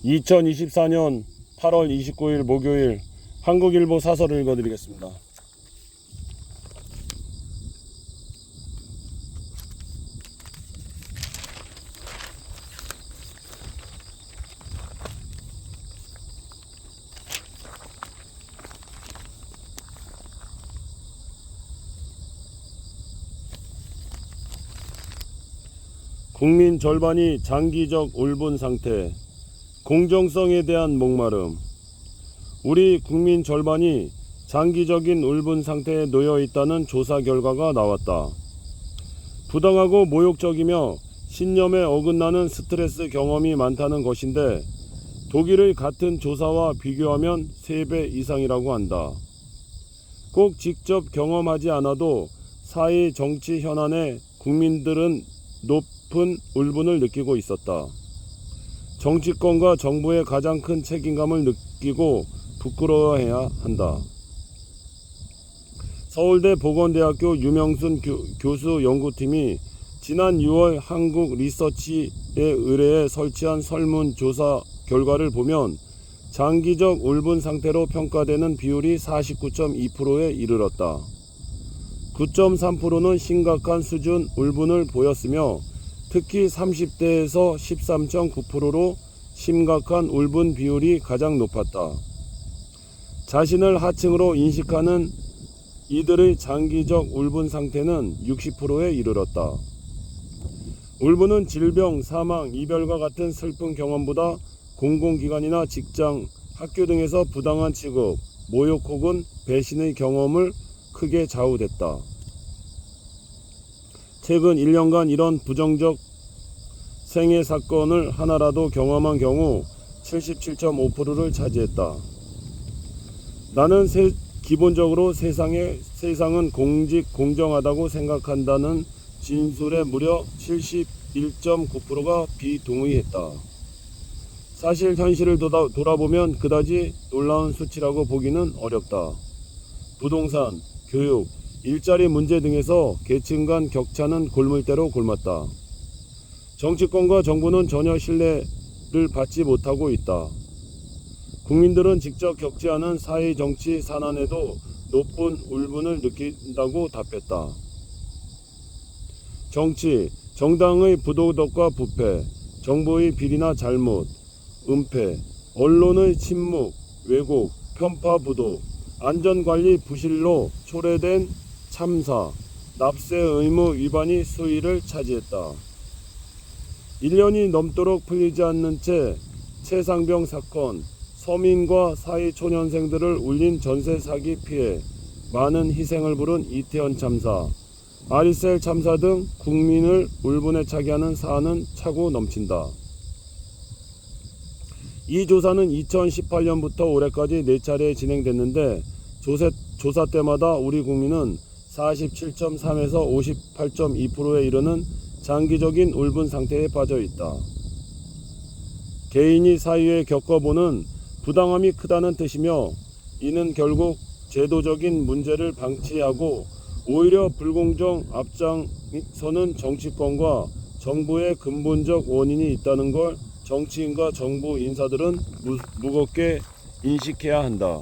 2024년 8월 29일 목요일 한국일보 사설을 읽어드리겠습니다. 국민 절반이 장기적 울분 상태, 공정성에 대한 목마름. 우리 국민 절반이 장기적인 울분 상태에 놓여 있다는 조사 결과가 나왔다. 부당하고 모욕적이며 신념에 어긋나는 스트레스 경험이 많다는 것인데 독일의 같은 조사와 비교하면 3배 이상이라고 한다. 꼭 직접 경험하지 않아도 사회 정치 현안에 국민들은 높은 울분을 느끼고 있었다. 정치권과 정부의 가장 큰 책임감을 느끼고 부끄러워해야 한다. 서울대 보건대학교 유명순 교수 연구팀이 지난 6월 한국 리서치에 의뢰해 설치한 설문조사 결과를 보면 장기적 울분 상태로 평가되는 비율이 49.2%에 이르렀다. 9.3%는 심각한 수준 울분을 보였으며 특히 30대에서 13.9%로 심각한 울분 비율이 가장 높았다. 자신을 하층으로 인식하는 이들의 장기적 울분 상태는 60%에 이르렀다. 울분은 질병, 사망, 이별과 같은 슬픈 경험보다 공공기관이나 직장, 학교 등에서 부당한 취급, 모욕 혹은 배신의 경험을 크게 좌우됐다. 최근 1년간 이런 부정적 생애 사건을 하나라도 경험한 경우 77.5%를 차지했다. 나는 기본적으로 세상은 공정하다고 생각한다는 진술에 무려 71.9%가 비동의했다. 사실 현실을 돌아보면 그다지 놀라운 수치라고 보기는 어렵다. 부동산, 교육, 일자리 문제 등에서 계층 간 격차는 골물대로 골맞다. 정치권과 정부는 전혀 신뢰를 받지 못하고 있다. 국민들은 직접 겪지 않은 사회 정치 산안에도 높은 울분을 느낀다고 답했다. 정치, 정당의 부도덕과 부패, 정부의 비리나 잘못, 은폐, 언론의 침묵, 왜곡, 편파 부도, 안전관리 부실로 초래된 참사, 납세 의무 위반이 수위를 차지했다. 1년이 넘도록 풀리지 않는 채 최상병 사건, 서민과 사회초년생들을 울린 전세 사기 피해, 많은 희생을 부른 이태원 참사, 아리셀 참사 등 국민을 울분에 차게 하는 사안은 차고 넘친다. 이 조사는 2018년부터 올해까지 4차례 진행됐는데 조사 때마다 우리 국민은 47.3에서 58.2%에 이르는 장기적인 울분 상태에 빠져 있다. 개인이 사회에 겪어보는 부당함이 크다는 뜻이며 이는 결국 제도적인 문제를 방치하고 오히려 불공정 앞장서는 정치권과 정부의 근본적 원인이 있다는 걸 정치인과 정부 인사들은 무겁게 인식해야 한다.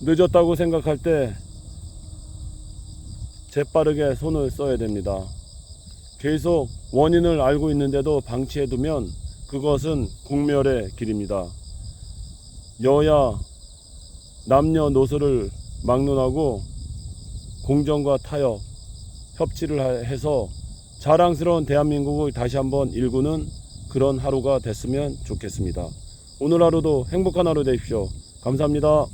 늦었다고 생각할 때 재빠르게 손을 써야 됩니다. 계속 원인을 알고 있는데도 방치해두면 그것은 공멸의 길입니다. 여야 남녀노소를 막론하고 공정과 타협, 협치를 해서 자랑스러운 대한민국을 다시 한번 일구는 그런 하루가 됐으면 좋겠습니다. 오늘 하루도 행복한 하루 되십시오. 감사합니다.